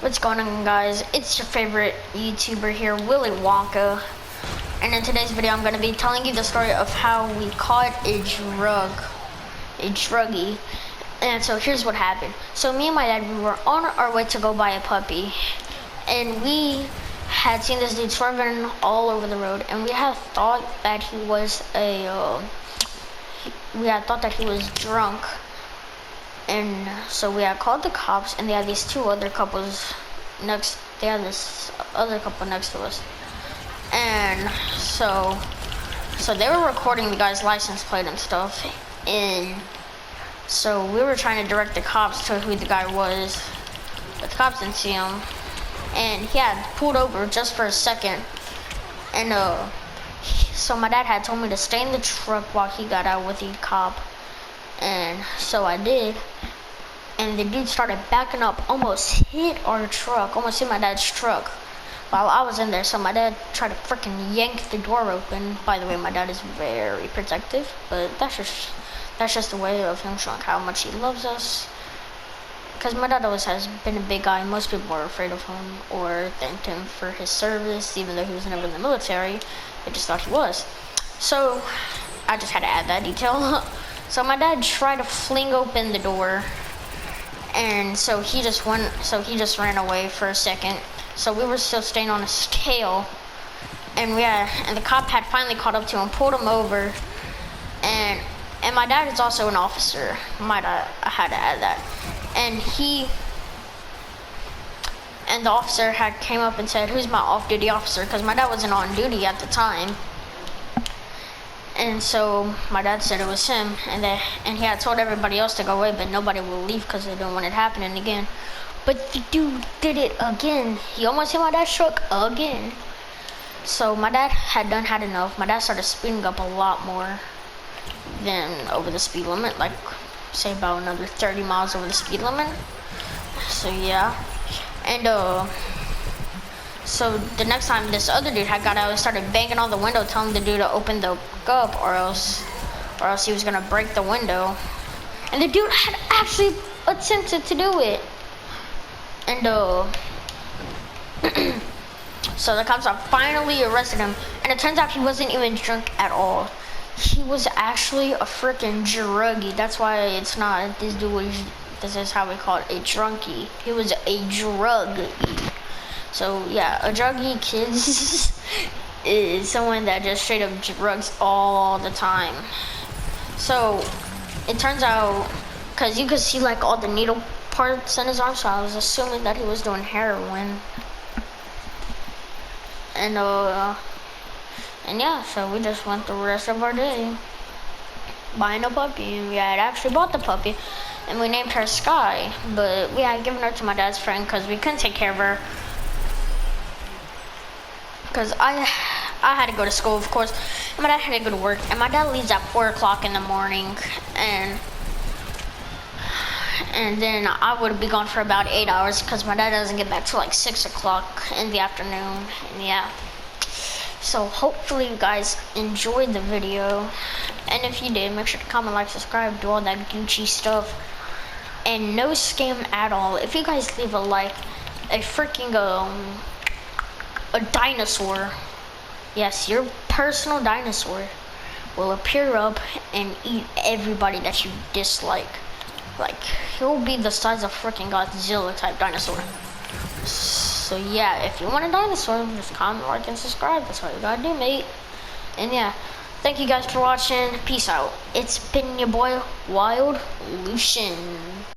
What's going on, guys? It's your favorite YouTuber here, Willy Wonka. And in today's video, I'm going to be telling you the story of how we caught a druggie. And so here's what happened. So me and my dad, we were on our way to go buy a puppy. And we had seen this dude swerving all over the road. And we had thought that he was drunk. And so we had called the cops, and they had these two other couples next. They had this other couple next to us, and so they were recording the guy's license plate and stuff. And so we were trying to direct the cops to who the guy was, but the cops didn't see him, and he had pulled over just for a second. And so my dad had told me to stay in the truck while he got out with the cop. And so I did, and the dude started backing up, almost hit our truck, almost hit my dad's truck while I was in there. So my dad tried to freaking yank the door open. By the way, my dad is very protective, but that's just a way of him showing how much he loves us. Because my dad always has been a big guy. Most people are afraid of him or thanked him for his service, even though he was never in the military. They just thought he was. So I just had to add that detail. So my dad tried to fling open the door, and so he just ran away for a second. So we were still staying on his tail, and the cop had finally caught up to him, pulled him over, and my dad is also an officer. I had to add that. And the officer had came up and said, "Who's my off-duty officer?" Because my dad wasn't on duty at the time. And so my dad said it was him, and he had told everybody else to go away, but nobody will leave because they don't want it happening again. But the dude did it again. He almost hit my dad's truck again. So my dad had had enough. My dad started speeding up a lot more than over the speed limit, like say about another 30 miles over the speed limit. So yeah, and so the next time this other dude had got out, he started banging on the window, telling the dude to open the up, or else he was gonna break the window. And the dude had actually attempted to do it. And so the cops have finally arrested him, and it turns out he wasn't even drunk at all. He was actually a freaking druggie. That's why it's not this dude. This is how we call it, a drunkie. He was a druggie. So yeah, a druggie, kids, is someone that just straight up drugs all the time. So it turns out, because you could see like all the needle parts in his arm, so I was assuming that he was doing heroin. And yeah, so we just went the rest of our day buying a puppy, and we had actually bought the puppy, and we named her Sky, but we had given her to my dad's friend because we couldn't take care of her. Because I had to go to school, of course, and my dad had to go to work, and my dad leaves at 4 o'clock in the morning, and then I would be gone for about 8 hours because my dad doesn't get back till like 6 o'clock in the afternoon. And yeah, so hopefully you guys enjoyed the video, and if you did, make sure to comment, like, subscribe, do all that Gucci stuff, and no scam at all. If you guys leave a like, a freaking a dinosaur, yes, your personal dinosaur, will appear up and eat everybody that you dislike. Like, he'll be the size of freaking Godzilla type dinosaur. So yeah, if you want a dinosaur, just comment, like, and subscribe. That's all you gotta do, mate. And yeah, thank you guys for watching. Peace out. It's been your boy, Wild Lucian.